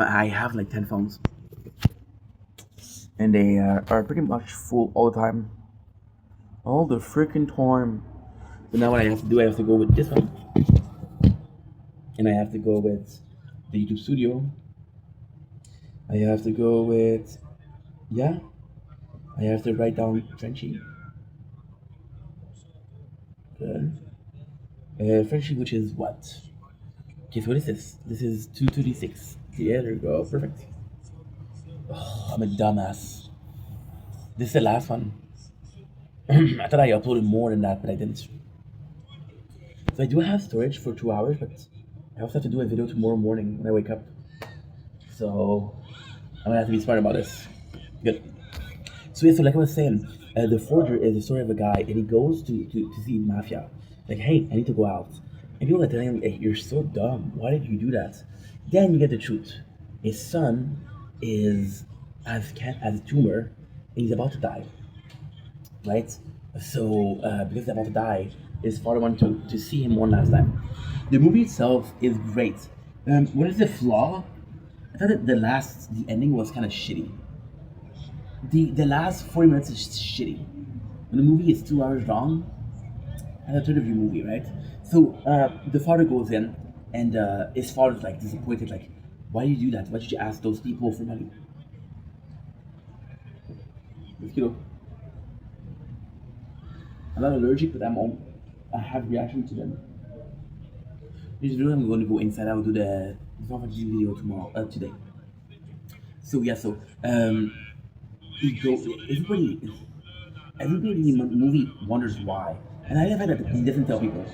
I have like 10 phones, and they are pretty much full all the time. All the freaking time. So now what I have to do, I have to go with this one. And I have to go with the YouTube Studio. I have to go with, yeah, I have to write down Frenchie. Good. Frenchie, which is what? Okay, so what is this? This is 236. Yeah, there we go. Perfect. Oh, I'm a dumbass. This is the last one. I thought I uploaded more than that, but I didn't. So I do have storage for 2 hours, but I also have to do a video tomorrow morning when I wake up. So I'm gonna have to be smart about this. Good. So yeah, so like I was saying, the forger is the story of a guy, and he goes to see mafia. Like, hey, I need to go out. And people are telling him, hey, you're so dumb. Why did you do that? Then you get the truth. His son is has a tumor, and he's about to die. Right? So because he's about to die, his father wanted to see him one last time. The movie itself is great. What is the flaw? I thought that the ending was kind of shitty. The last 40 minutes is shitty. When the movie is 2 hours long, and a third of your movie, right? So the father goes in, and his father's like disappointed, like, why did you do that? Why did you ask those people for money? You know, I'm not allergic, but I have reaction to them. This video I'm going to go inside. I will do the video tomorrow, today. So yeah, so he go everybody in the movie wonders why, and I never that he doesn't tell people.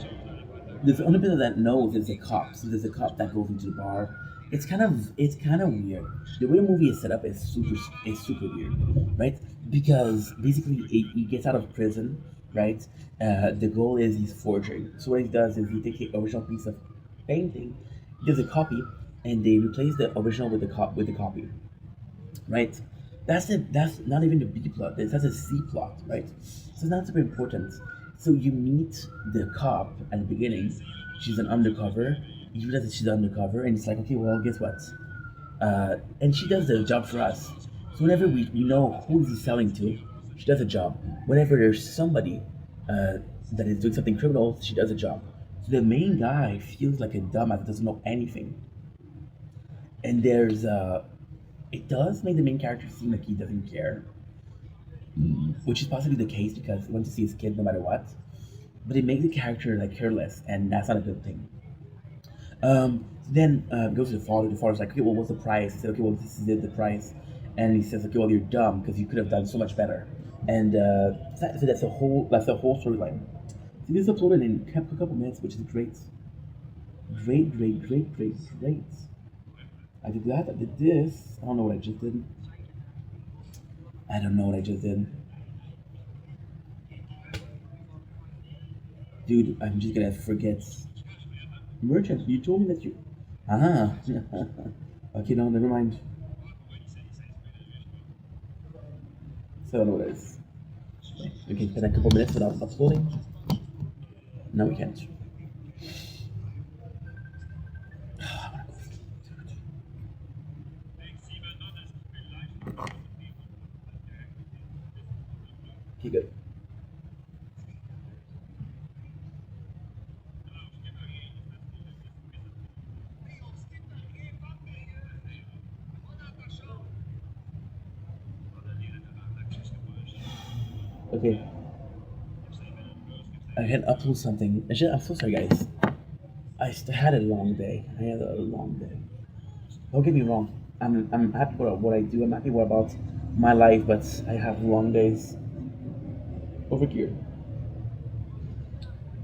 The only person that knows is a cop. So there's a cop that goes into the bar. It's kind of weird. The way the movie is set up is super weird, right? Because basically he gets out of prison, right? The goal is he's forging. So what he does is he takes the original piece of painting, he does a copy, and they replace the original with the copy, right? That's not even the B plot. That's a C plot, right? So it's not super important. So you meet the cop at the beginning. She's an undercover. You realize that she's undercover, and it's like, okay, well, guess what? And she does the job for us. So whenever we know who he's selling to, she does a job. Whenever there's somebody that is doing something criminal, she does a job. So the main guy feels like a dumbass that doesn't know anything. And it does make the main character seem like he doesn't care, which is possibly the case because he wants to see his kid no matter what. But it makes the character like careless, and that's not a good thing. Then goes to the father. The father's like, okay, well, what's the price? He said, okay, well, this is the price. And he says, okay, well, you're dumb because you could have done so much better. And so that's the whole storyline. So this is uploaded in a couple minutes, which is great. Great, great, great, great, great. I did that. I did this. I don't know what I just did. I don't know what I just did. Dude, I'm just gonna forget. Merchant, you told me that you. Ah. Okay, no, never mind. So I don't know what it is. We can spend a couple minutes without uploading. No, we can't. Okay, good. Okay. I had upload something. I'm so sorry, guys. Had a long day. I had a long day. Don't get me wrong. I'm happy about what I do. I'm happy about my life, but I have long days. Over here.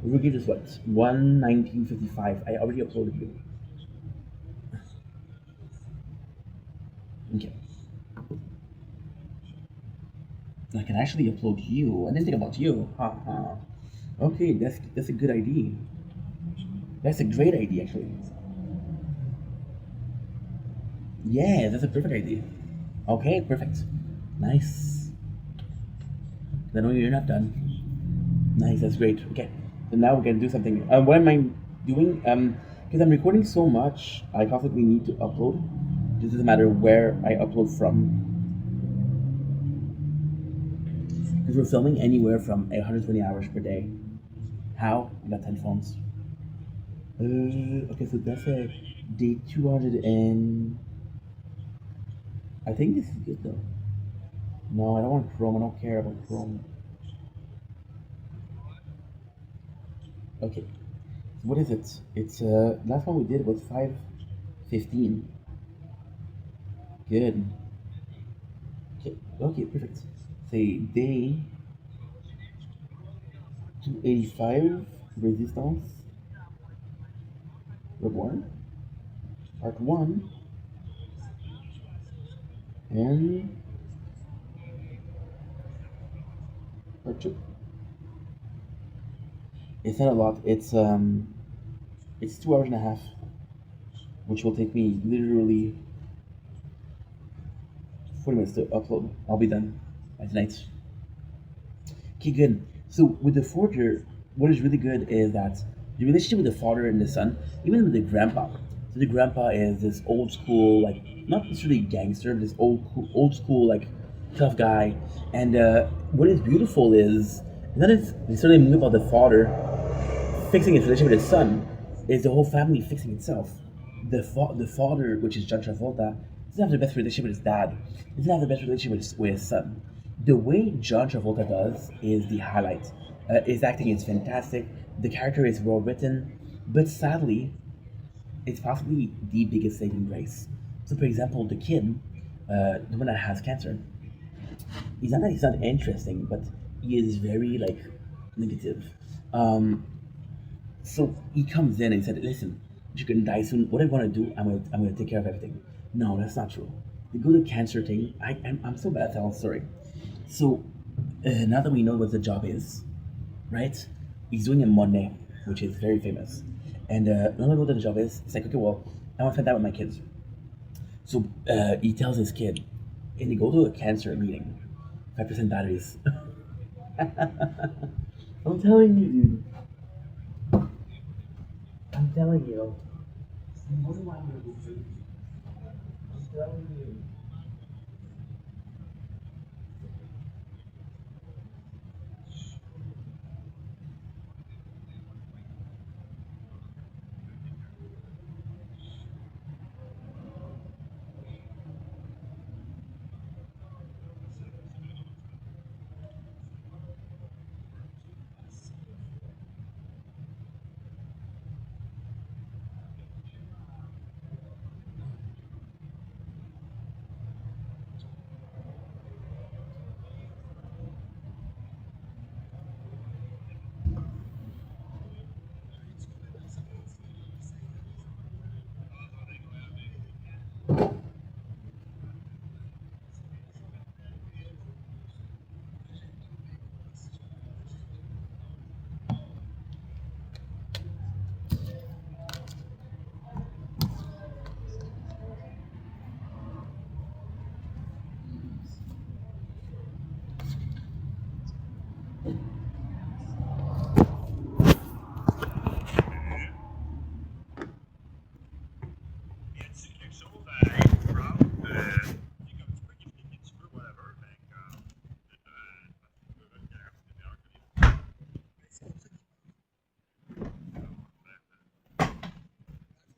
Over here is what? 1:19:55. I already uploaded you. Okay. I can actually upload you. I didn't think about you. Haha. Okay, that's a good idea. That's a great idea, actually. Yeah, that's a perfect idea. Okay, perfect. Nice. I know you're not done. Nice, that's great. Okay, so now we're gonna do something. What am I doing? Because I'm recording so much, I constantly need to upload It doesn't matter where I upload from, because we're filming anywhere from 120 hours per day. How? I got 10 phones. Okay, so that's a day 200 and I think this is good though. No, I don't want Chrome. I don't care about Chrome. Okay, so what is it? It's last one we did was 5:15. Good. Okay, okay, perfect. Say day 285 resistance reborn part one and part two. It's not a lot. It's 2 hours and a half, which will take me literally 40 minutes to upload. I'll be done by tonight. Okay, good. So with the forger, what is really good is that the relationship with the father and the son, even with the grandpa. So the grandpa is this old school, like not necessarily gangster, but this old school, like tough guy. And what is beautiful is not necessarily movie about the father fixing his relationship with his son, is the whole family fixing itself. The father, which is John Travolta, doesn't have the best relationship with his dad. Doesn't have the best relationship with his son. The way John Travolta does is the highlight. His acting is fantastic. The character is well written, but sadly, it's possibly the biggest saving grace. So, for example, the kid, the one that has cancer, he's not interesting, but he is very like negative. Um, so he comes in and he said, "Listen, you're gonna die soon. What I want to do, I'm gonna take care of everything." No, that's not true. They go to cancer thing. I'm so bad at telling the story. So now that we know what the job is, right? He's doing it Monday, which is very famous. And now that we know what the job is, it's like, okay, well, I want to spend time with my kids. So he tells his kid, and they go to a cancer meeting. 5% batteries. I'm telling you, dude. I'm telling you. What do I do? I'm telling you.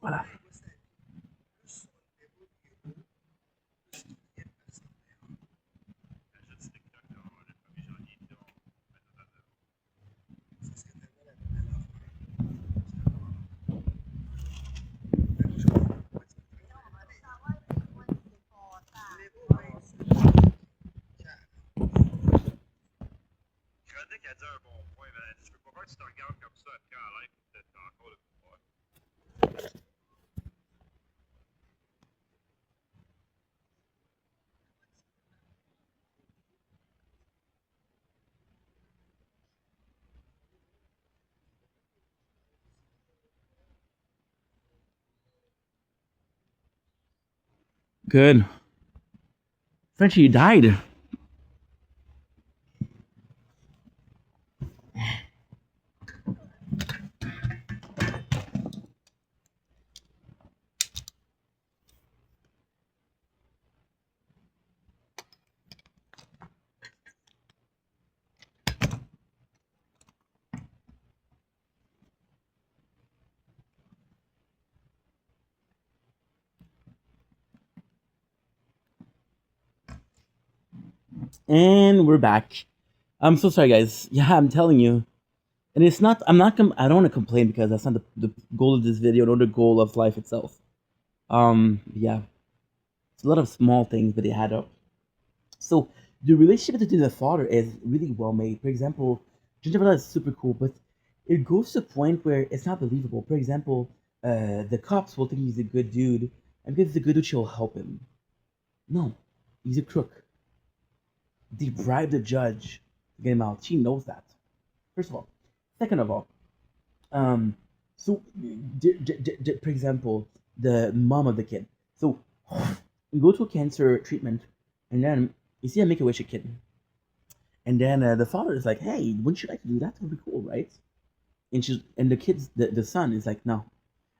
Voilà. Good. Frenchie died. And we're back. I'm so sorry, guys. Yeah, I'm telling you. And it's not, I don't want to complain because that's not the goal of this video, nor the goal of life itself. Yeah, it's a lot of small things, but they add up. So, the relationship between the father is really well made. For example, Gingerbread is super cool, but it goes to a point where it's not believable. For example, the cops will think he's a good dude, and because he's a good dude, she'll help him. No, he's a crook. They bribe the judge to get him out. She knows that. First of all. Second of all, um, so for example, the mom of the kid. So you go to a cancer treatment, and then you see a Make a Wish kid, and then the father is like, "Hey, wouldn't you like to do that? That would be cool, right?" And the kid's the son is like, "No."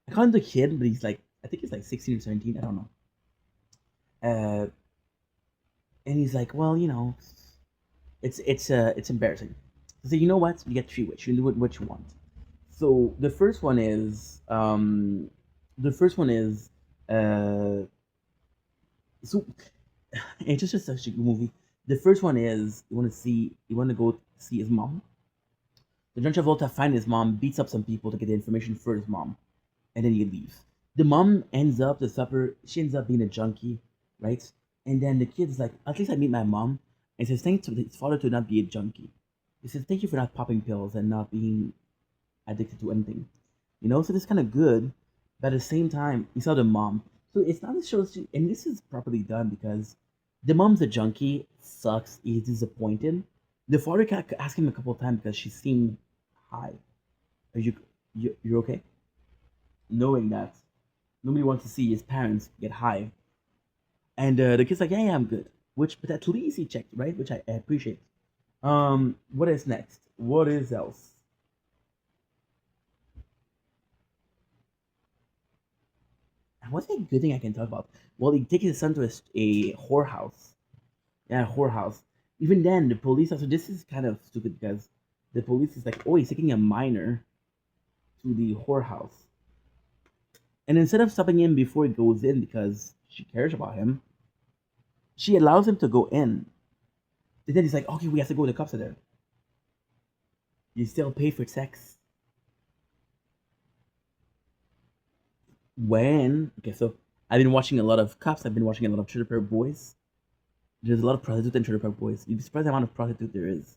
I call him the kid, but he's like, I think he's like 16 or 17. I don't know. Uh, and he's like, "Well, it's embarrassing." So you know what? You get three wish. You do what you want. So the first one is uh so it's just such a good movie. The first one is you want to go see his mom. The John Travolta finds his mom, beats up some people to get the information for his mom, and then he leaves. The mom ends up the supper. She ends up being a junkie, right? And then the kid's like, at least I meet my mom. And says thanks to his father to not be a junkie. He says thank you for not popping pills and not being addicted to anything. So this kind of good, but at the same time, you saw the mom. So it's not a show, and this is properly done because the mom's a junkie, sucks, he's disappointed. The father can ask him a couple of times because she seemed high. Are you're okay? Knowing that nobody wants to see his parents get high, and the kid's like, yeah, I'm good. But at least he checked, right? Which I appreciate. What is next? What is else? And what's a good thing I can talk about? Well, he takes his son to a whorehouse. Yeah, a whorehouse. Even then, the police also. This is kind of stupid because the police is like, oh, he's taking a minor to the whorehouse. And instead of stopping him before he goes in because she cares about him, she allows him to go in. And then he's like, okay, we have to go. The cops are there. You still pay for sex. When? Okay, so I've been watching a lot of cops. I've been watching a lot of Trailer Park Boys. There's a lot of prostitute in Trailer Park Boys. You'd be surprised the amount of prostitute there is.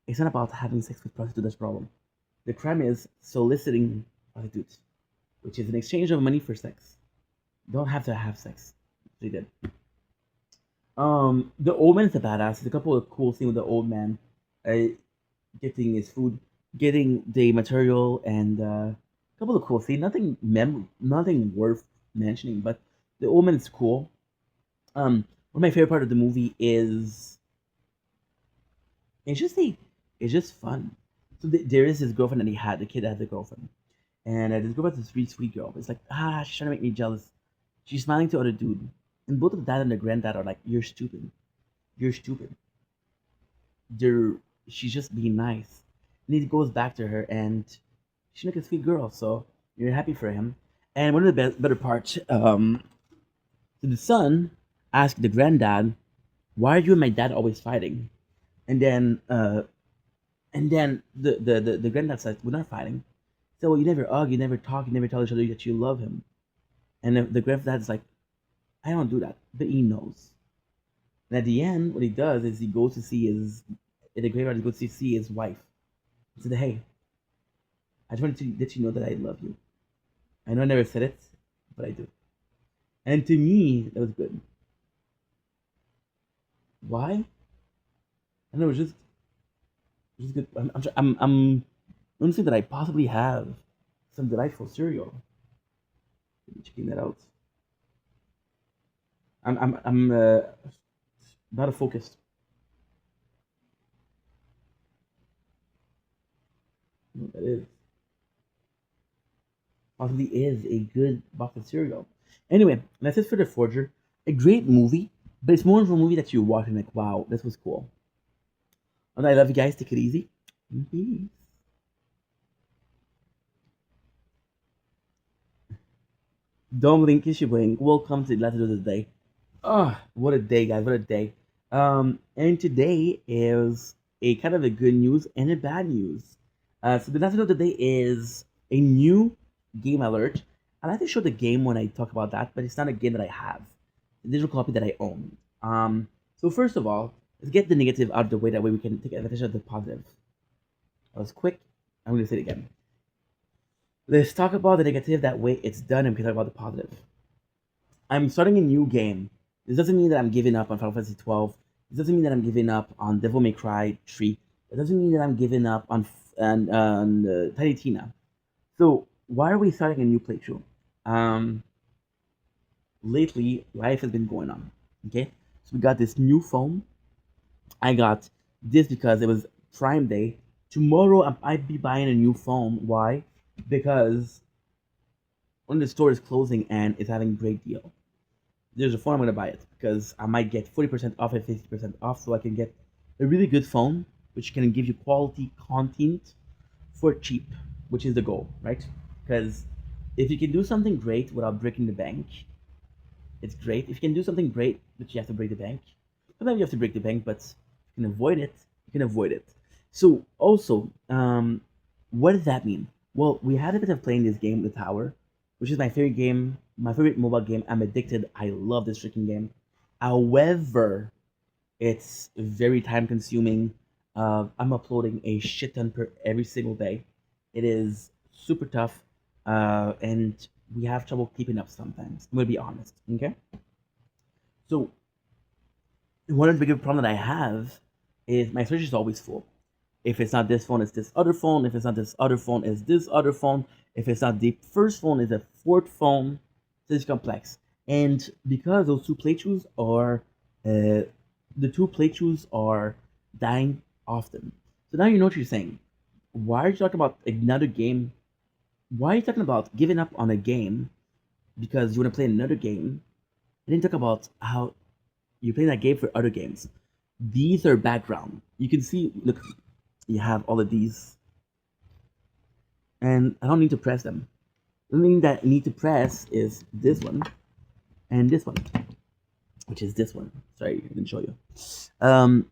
It's not about having sex with prostitutes that's the problem. The crime is soliciting prostitutes, which is an exchange of money for sex. You don't have to have sex. They did. The old man is a badass. There's a couple of cool scenes with the old man, uh, getting his food, getting the material, and a couple of cool scenes. Nothing worth mentioning, but the old man is cool. One of my favorite part of the movie is it's just a, it's just fun. So there is this girlfriend that he had. The kid has a girlfriend, and this girlfriend's a sweet, sweet girl. It's like she's trying to make me jealous. She's smiling to other dude, and both the dad and the granddad are like, "You're stupid. You're stupid." They're She's just being nice, and he goes back to her, and she's like a sweet girl. So you're happy for him. And one of the better parts, so the son asked the granddad, "Why are you and my dad always fighting?" And then the granddad says, "We're not fighting." So well, you never argue, you never talk, you never tell each other that you love him. And the granddad's like, "I don't do that," but he knows. And at the end, what he does is he goes to see his in the graveyard. He goes to see his wife. He said, "Hey, I just wanted to let you know that I love you. I know I never said it, but I do." And to me, that was good. Why? I don't know. It's just good. I'm say that I possibly have some delightful cereal. Checking that out. I'm not focused. That is possibly is a good box of cereal. Anyway, that's it for the Forger. A great movie, but it's more of a movie that you watch and like, wow, this was cool. And I love you guys. Take it easy. Peace. Don't blink, kiss your blink. Welcome to the last of the day. Ah, what a day, guys! What a day. And today is a kind of a good news and a bad news. So the announcement of the day is a new game alert. I like to show the game when I talk about that, but it's not a game that I have. The digital copy that I own. So first of all, let's get the negative out of the way. That way we can take advantage of the positive. That was quick. I'm going to say it again. Let's talk about the negative. That way it's done, and we can talk about the positive. I'm starting a new game. This doesn't mean that I'm giving up on Final Fantasy 12. This doesn't mean that I'm giving up on Devil May Cry 3. It doesn't mean that I'm giving up on Tiny Tina. So why are we starting a new playthrough? Um, Lately, life has been going on. Okay, so we got this new phone. I got this because it was Prime Day. Tomorrow, I'd be buying a new phone. Why? Because when the store is closing and it's having a great deal. There's a phone I'm gonna buy it because I might get 40% off and 50% off, so I can get a really good phone which can give you quality content for cheap, which is the goal, right? Because if you can do something great without breaking the bank, it's great. If you can do something great but you have to break the bank, sometimes you have to break the bank, but you can avoid it. You can avoid it. So also, what does that mean? Well, we had a bit of playing this game, The Tower, which is my favorite game, my favorite mobile game. I'm addicted. I love this freaking game. However, it's very time consuming. I'm uploading a shit ton per every single day. It is super tough, and we have trouble keeping up sometimes. I'm gonna be honest. Okay, so one of the bigger problem that I have is my storage is always full. If it's not this phone, it's this other phone. If it's not this other phone, it's this other phone. If it's not the first phone, it's a fourth phone. So it's complex. And because those the two playthroughs are dying often. So now you know what you're saying. Why are you talking about another game? Why are you talking about giving up on a game because you want to play another game? And then talk about how you're playing that game for other games. These are background. You can see, look, you have all of these, and I don't need to press them. The only thing that I need to press is this one and this one, which is this one. Sorry, I didn't show you. Um,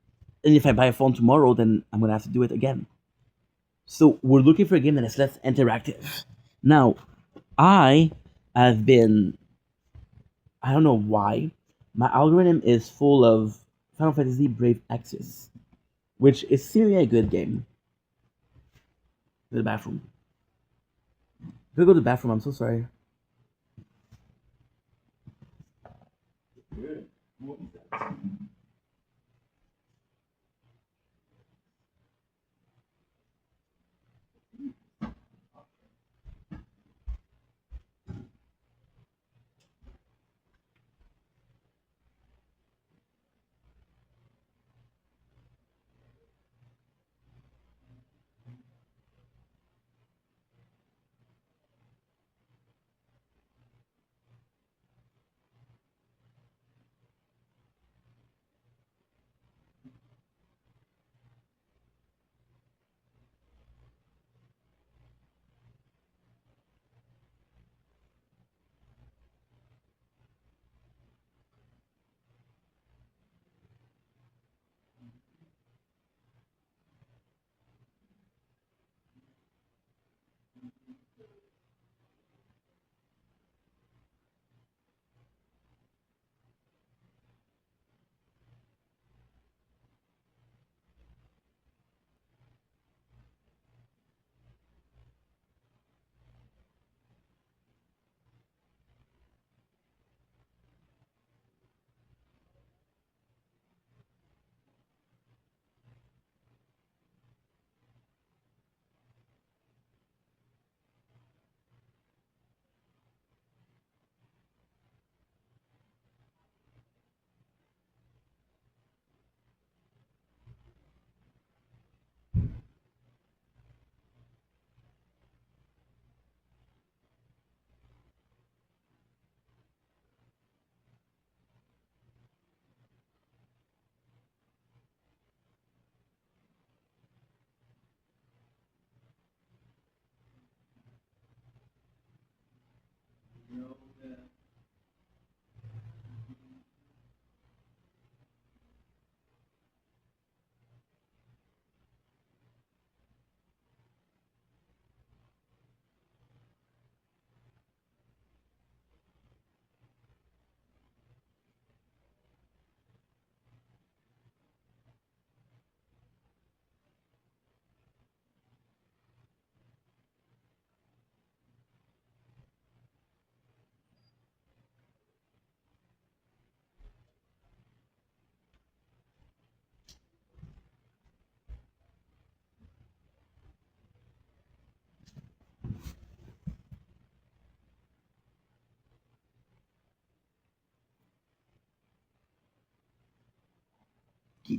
and if I buy a phone tomorrow, then I'm gonna have to do it again. So we're looking for a game that is less interactive. Now, I have been, I don't know why, my algorithm is full of Final Fantasy Brave Exvius, which is seriously a good game. Go to the bathroom. Go to the bathroom. I'm so sorry.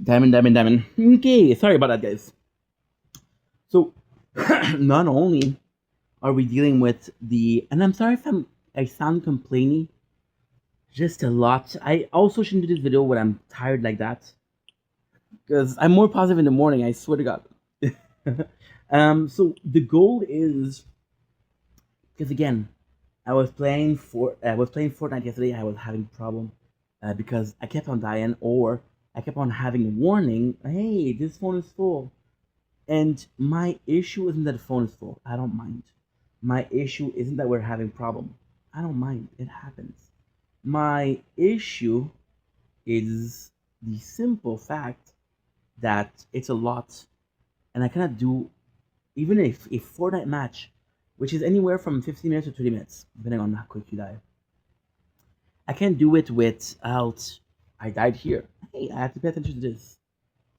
Diamond, diamond, diamond. Okay, sorry about that, guys. So, not only are we dealing with the, and I'm sorry if I sound complaining, just a lot. I also shouldn't do this video when I'm tired like that, because I'm more positive in the morning. I swear to God. So the goal is, because again, I was playing Fortnite yesterday. I was having problem because I kept on dying, or I kept on having a warning. Hey, this phone is full. And my issue isn't that the phone is full. I don't mind. My issue isn't that we're having problem. I don't mind. It happens. My issue is the simple fact that it's a lot, and I cannot do even if a Fortnite match, which is anywhere from 15 minutes to 30 minutes, depending on how quick you die. I can't do it without I died here. Hey, I have to pay attention to this.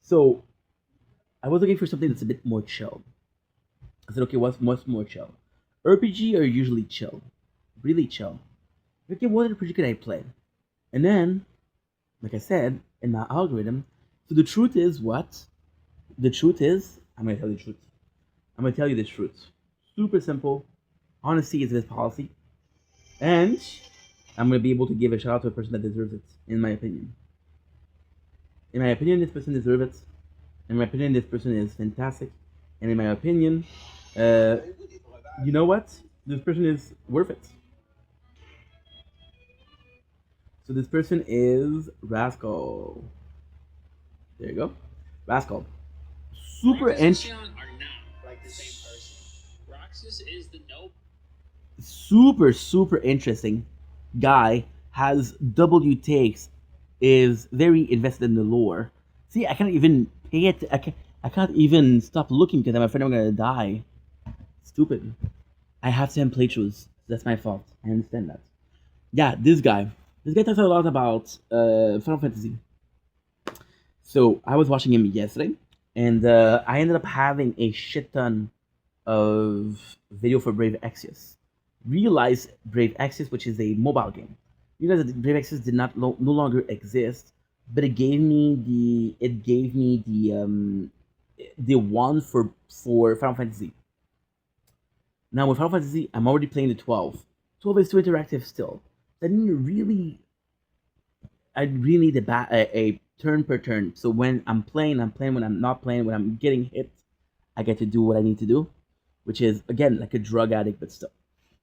So I was looking for something that's a bit more chill. I said, okay, what's more chill? RPG are usually chill, really chill. Okay, what RPG could I play? And then, like I said, in my algorithm, so the truth is what? The truth is, I'm gonna tell you the truth. I'm gonna tell you the truth. Super simple. Honesty is the best policy, and I'm gonna be able to give a shout out to a person that deserves it, in my opinion. In my opinion, this person deserves it. In my opinion, this person is fantastic, and in my opinion, uh, you know what? This person is worth it. So this person is Rascal. There you go, Rascal. Super interesting. Super interesting guy, has W takes, is very invested in the lore. See, I can't even pay it. I can't even stop looking because I'm afraid I'm gonna die. Stupid. I have to end playthroughs. That's my fault. I understand that. Yeah, this guy. This guy talks a lot about Final Fantasy. So I was watching him yesterday, and I ended up having a shit ton of video for Brave Exvius. Realize Brave Exvius, which is a mobile game. Realize that Brave Exvius did not no longer exist, but it gave me the one for Final Fantasy. Now with Final Fantasy, I'm already playing the 12. 12 is too interactive still. I need really I really need a turn per turn. So when I'm playing, I'm playing. When I'm not playing, when I'm getting hit, I get to do what I need to do, which is again like a drug addict, but still.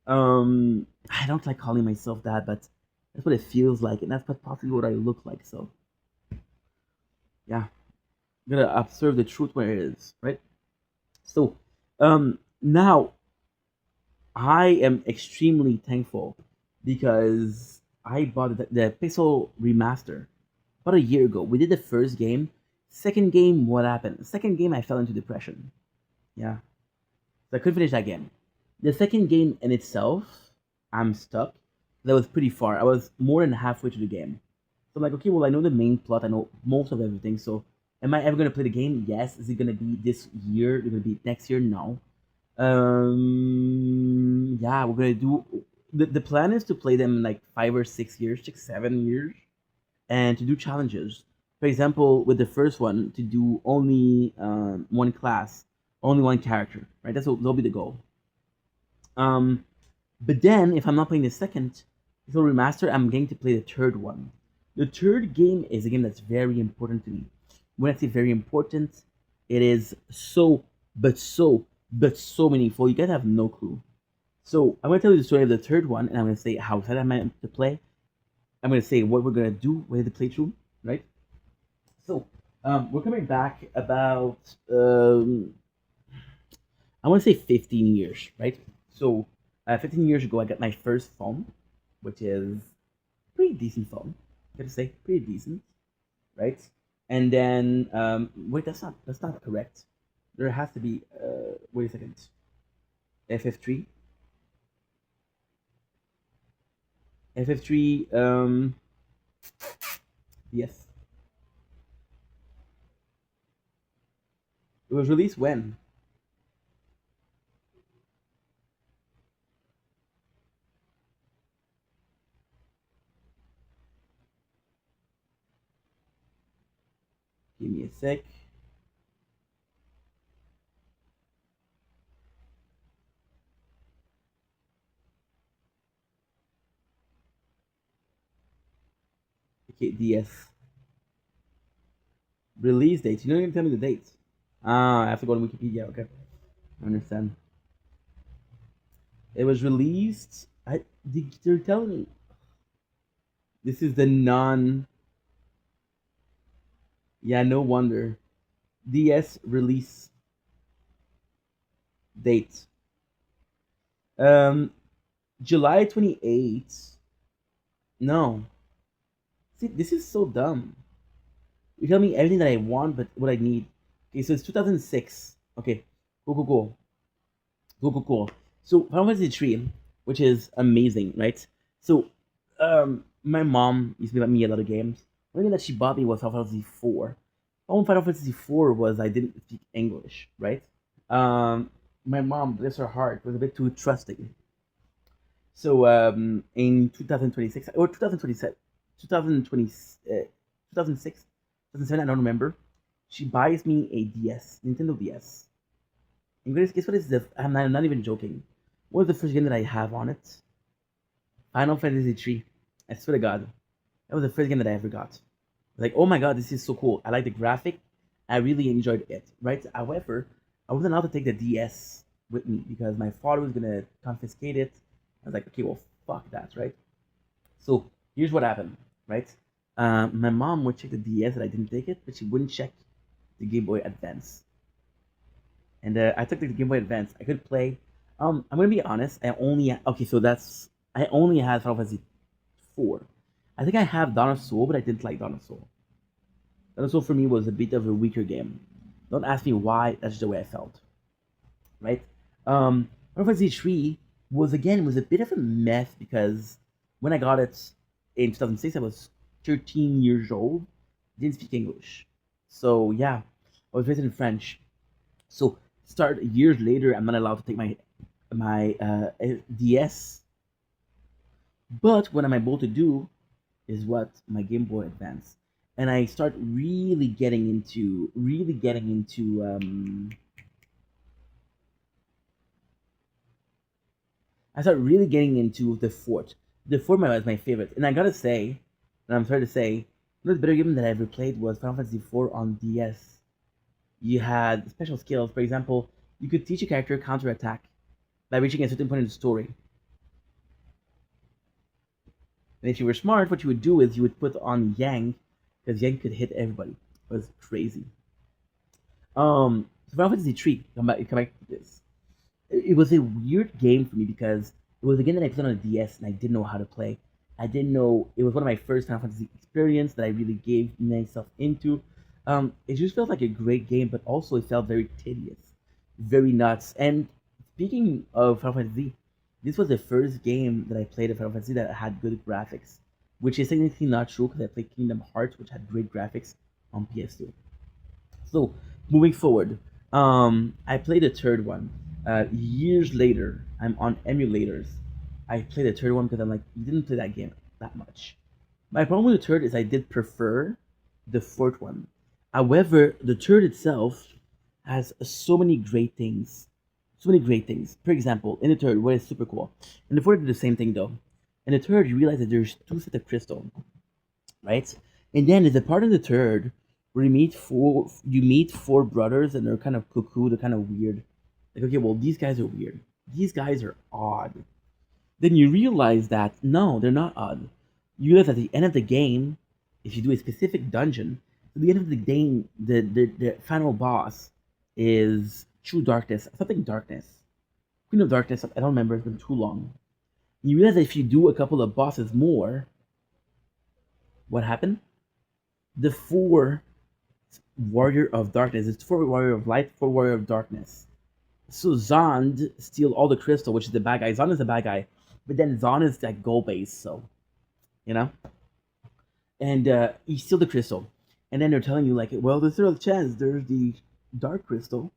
I don't like calling myself that, but that's what it feels like, and that's possibly what I look like. So yeah, I'm gonna observe the truth where it is, right? So now I am extremely thankful because I bought the Pixel remaster about a year ago. We did the first game. Second game, what happened? Second game, I fell into depression. Yeah, so I couldn't finish that game. The second game in itself, I'm stuck. That was pretty far. I was more than halfway through the game. So I'm like, okay, well, I know the main plot. I know most of everything. So am I ever gonna play the game? Yes. Is it gonna be this year? Is it gonna be next year? No. Yeah, we're gonna do. The plan is to play them in like 5 or 6 years, 6 7 years, and to do challenges. For example, with the first one, to do only one class, only one character, right? That'll be the goal. Um, but then if I'm not playing the second so remaster, I'm going to play the third one. The third game is a game that's very important to me. When I say very important, it is so meaningful. You guys have no clue. So I'm gonna tell you the story of the third one, and I'm gonna say how excited I'm to play. I'm gonna say what we're gonna do with the playthrough, right? So we're coming back about I want to say 15 years, right? So 15 years ago, I got my first phone, which is pretty decent phone. I gotta say, pretty decent, right? And then wait, that's not correct. There has to be wait a second. FF3, FF3. Yes, it was released when? Give me a sec. Okay, DS. Release date. You don't even tell me the date. Ah, I have to go to Wikipedia. Okay, I understand. It was released. They're telling me this is the non. Yeah, no wonder. DS release date. Um, July 28th. No. See, this is so dumb. You tell me everything that I want, but what I need. Okay, so it's 2006. Okay, cool, cool, cool. Cool, cool, cool. So Final Fantasy 3, which is amazing, right? So, my mom used to buy me a lot of games. One thing that she bought me was Final Fantasy 4. Problem with Final Fantasy 4 was I didn't speak English, right? Um, my mom, bless her heart, was a bit too trusting. So in 2026 or 2027, 2020, 2006, 2007, I don't remember. She buys me a DS, Nintendo DS. And guess what is the? I'm not even joking. What was the first game that I have on it? Final Fantasy 3. I swear to God, that was the first game that I ever got. Like, oh my God, this is so cool. I like the graphic. I really enjoyed it. Right. However, I wasn't allowed to take the DS with me because my father was gonna confiscate it. I was like, okay, well, fuck that, right? So here's what happened, right? My mom would check the DS and I didn't take it, but she wouldn't check the Game Boy Advance. And I took the Game Boy Advance. I could play. I'm gonna be honest. I only had Final Fantasy 4. I think I have Dawn of Soul, but I didn't like Dawn of Soul. Dawn of Soul for me was a bit of a weaker game. Don't ask me why. That's just the way I felt, right? Final Fantasy 3 was a bit of a mess because when I got it in 2006, I was 13 years old. Didn't speak English, so yeah, I was raised in French. So start years later, I'm not allowed to take my DS. But what I'm able to do is what my Game Boy Advance, and I start I start really getting into the fort. The fort was my favorite, and I gotta say, and I'm sorry to say, one of the better games that I ever played was Final Fantasy 4 on DS. You had special skills. For example, you could teach a character counterattack by reaching a certain point in the story. And if you were smart, what you would do is you would put on Yang, because Yang could hit everybody. It was crazy. So Final Fantasy 3, come back to this. It was a weird game for me because it was a game that I played on a DS and I didn't know how to play. I didn't know it was one of my first Final Fantasy experience that I really gave myself into. It just felt like a great game, but also it felt very tedious, very nuts. And speaking of Final Fantasy, this was the first game that I played of Final Fantasy that had good graphics, which is technically not true because I played Kingdom Hearts, which had great graphics on PS2. So moving forward, I played the third one. Years later, I'm on emulators. I played the third one because I'm like, you didn't play that game that much. My problem with the third is I did prefer the fourth one. However, the third itself has so many great things. So many great things. For example, in the third, what is super cool. In the fourth, did the same thing though. In the third, you realize that there's two sets of crystal, right? And then there's a part in the third where you meet four brothers and they're kind of cuckoo, they're kind of weird. Like, okay, well, these guys are weird. These guys are odd. Then you realize that no, they're not odd. You realize at the end of the game, if you do a specific dungeon, at the end of the game, the final boss is True Darkness, something Darkness, Queen of Darkness. I don't remember. It's been too long. You realize that if you do a couple of bosses more, what happened? The four warrior of darkness. It's four warrior of light, four warrior of darkness. So Zond steal all the crystal, which is the bad guy. Zond is the bad guy, but then Zond is like goal based, so you know. And he steal the crystal, and then they're telling you like, well, there's still a chance. There's the dark crystal.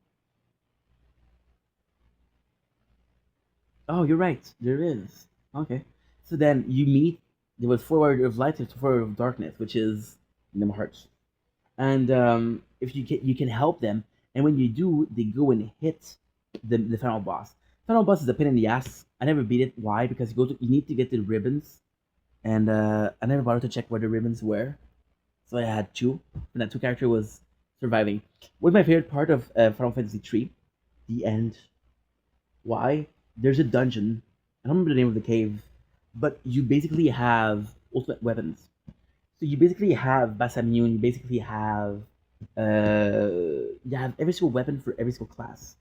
Oh, you're right. There is. Okay. So then you meet. There was four warrior of light. There's four warrior of darkness, which is Kingdom Hearts. and if you can help them, and when you do, they go and hit the final boss. Final boss is a pain in the ass. I never beat it. Why? Because you need to get the ribbons, and I never bothered to check where the ribbons were. So I had two, and that two character was surviving. What's my favorite part of Final Fantasy 3? The end. Why? There's a dungeon. I don't remember the name of the cave, but you basically have ultimate weapons. So you basically have Basamune, you have every single weapon for every single class.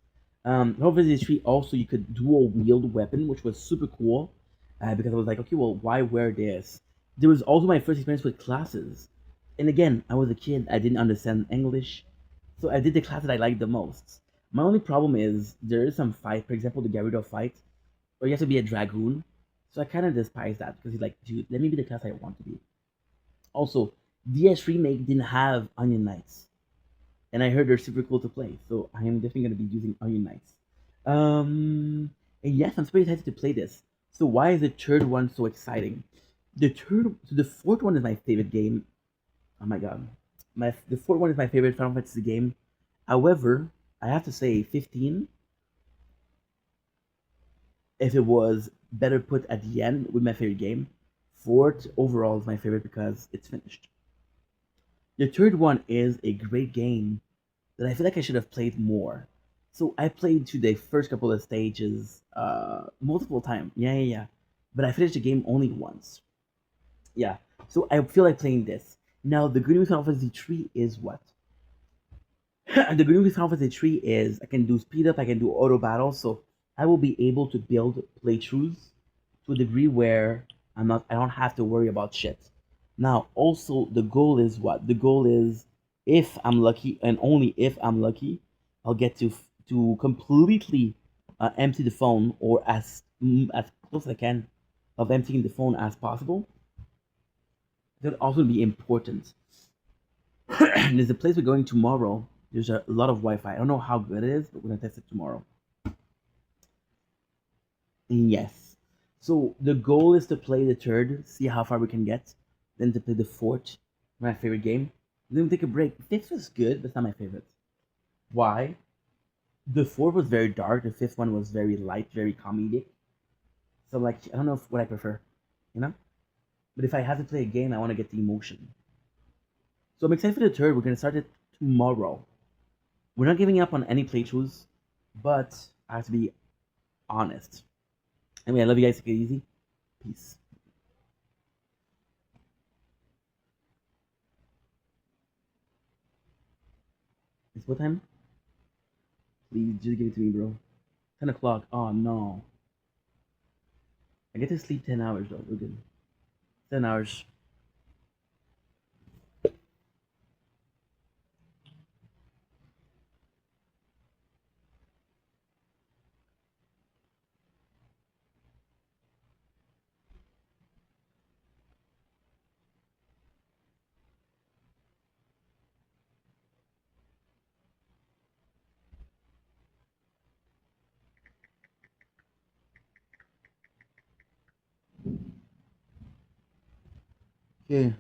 Final Fantasy 3 also you could dual wield weapon, which was super cool. Because I was like, okay, well, why wear this? There was also my first experience with classes. And again, I was a kid, I didn't understand English. So I did the class that I liked the most. My only problem is there is some fight, for example, the Gyarados fight, where you have to be a dragoon. So I kind of despise that because he's like, dude, let me be the class I want to be. Also, DS Remake didn't have Onion Knights, and I heard they're super cool to play, so I am definitely going to be using Onion Knights. And yes, I'm super excited to play this. So why is the third one so exciting? The fourth one is my favorite game. Oh my god, the fourth one is my favorite Final Fantasy game. However, I have to say 15, if it was better put at the end, with my favorite game. Fourth overall is my favorite because it's finished. The third one is a great game that I feel like I should have played more. So I played to the first couple of stages multiple times. Yeah. But I finished the game only once. Yeah. So I feel like playing this. Now the good news with Final Fantasy 3 is what? The good news with Final Fantasy 3 is I can do speed up, I can do auto battle, so I will be able to build playthroughs to a degree where I don't have to worry about shit. Now, also the goal is what? The goal is if I'm lucky and only if I'm lucky, I'll get to completely empty the phone or as close as I can of emptying the phone as possible. That would also be important. There's a place we're going tomorrow. There's a lot of Wi-Fi. I don't know how good it is, but we're gonna test it tomorrow. Yes. So the goal is to play the third, see how far we can get, then to play the fourth, my favorite game. Then we take a break. Fifth was good, but it's not my favorite. Why? The fourth was very dark. The fifth one was very light, very comedic. So like, I don't know what I prefer, you know. But if I have to play a game, I want to get the emotion. So I'm excited for the third. We're gonna start it tomorrow. We're not giving up on any playthroughs, but I have to be honest. Anyway, I love you guys. Take it easy. Peace. It's what time? Please, just give it to me, bro. 10 o'clock. Oh no. I get to sleep 10 hours though. We're good. 10 hours. Okay.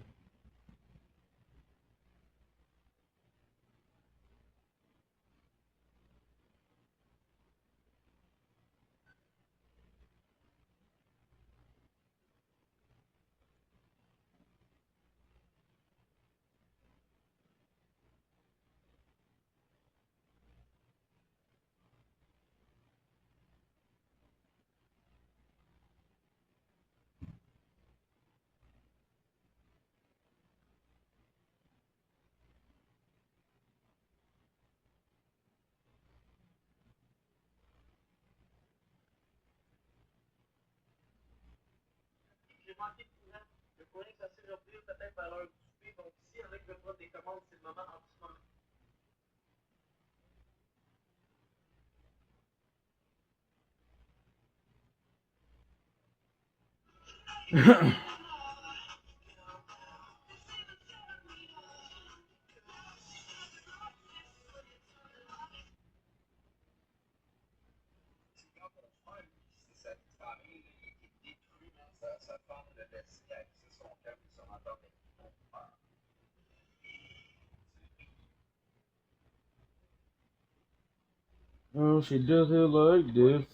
Oh, she does it like this.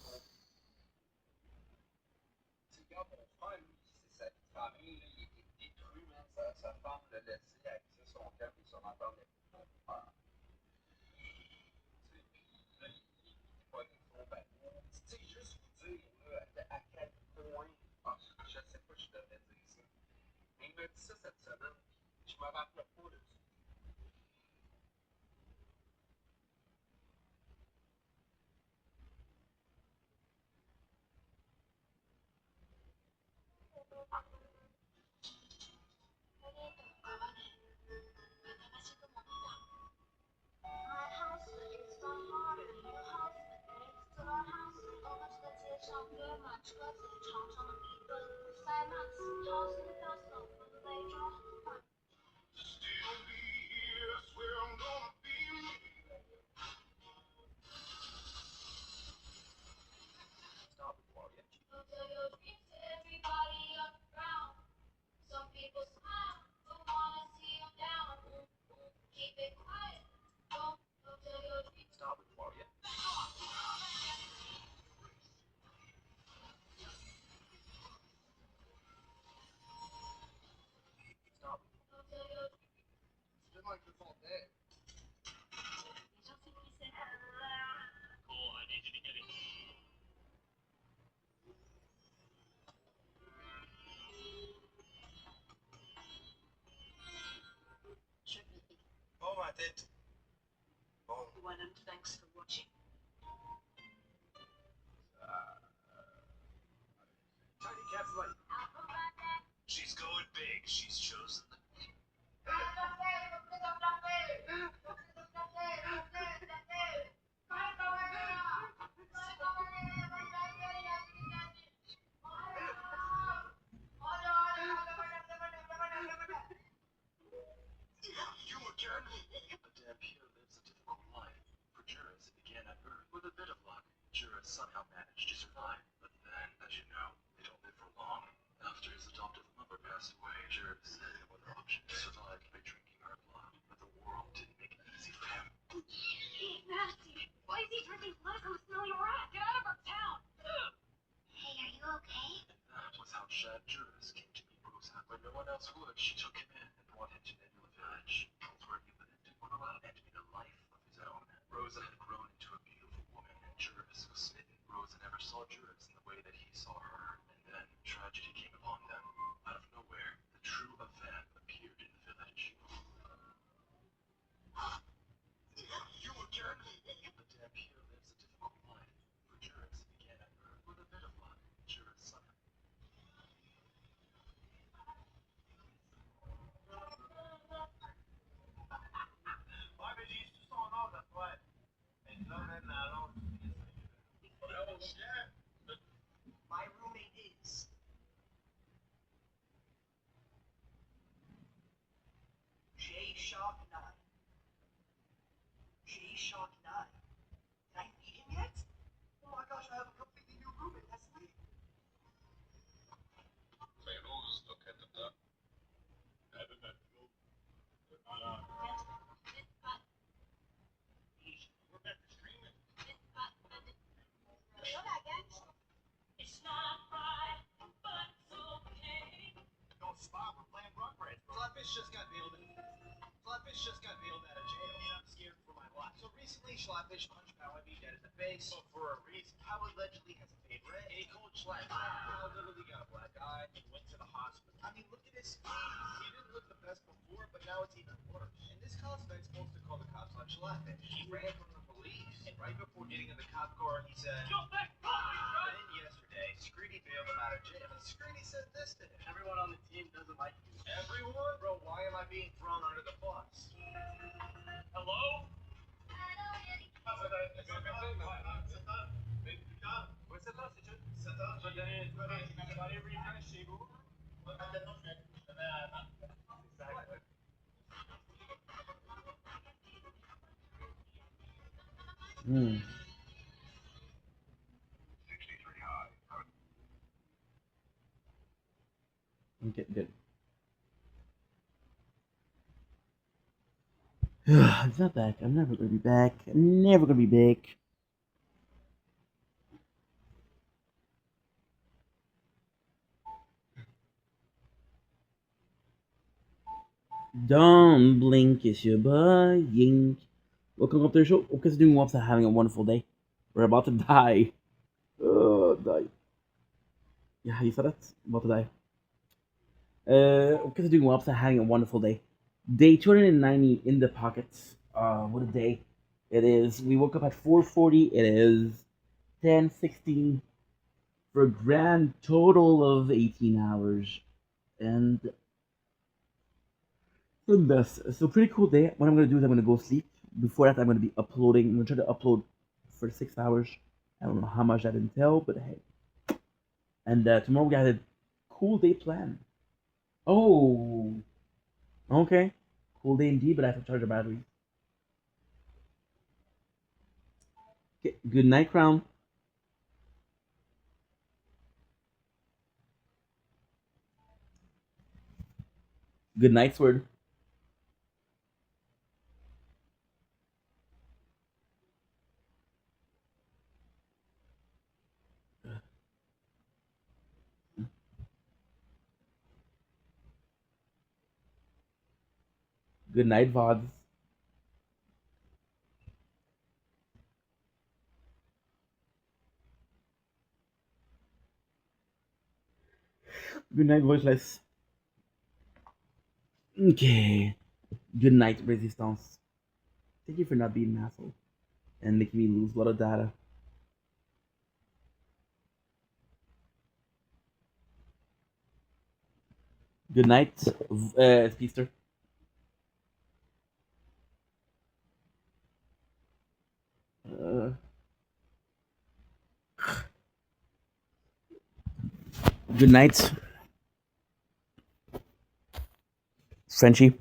Hmm. Okay, good. It's not back. I'm never gonna be back. I'm never gonna be back. Don't blink, it's your boy Yink. Welcome up to the show. Hope you doing well, having a wonderful day. We're about to die. Die. Yeah, you said it. About to die. Hope you doing well, having a wonderful day. Day 290 in the pockets. What a day it is. We woke up at 4:40. It is 10:16 for a grand total of 18 hours. And this. So pretty cool day. What I'm gonna do is I'm gonna go sleep. Before that, I'm gonna be uploading. I'm gonna try to upload for 6 hours. I don't know how much that entail, but hey. And tomorrow we got a cool day planned. Oh, okay. Cool day indeed, but I have to charge the battery. Okay, good night, Crown. Good night, Sword. Good night, VODs. Good night, Voiceless. Okay. Good night, Resistance. Thank you for not being an asshole and making me lose a lot of data. Good night, Speedster. Uh, good night, Frenchie.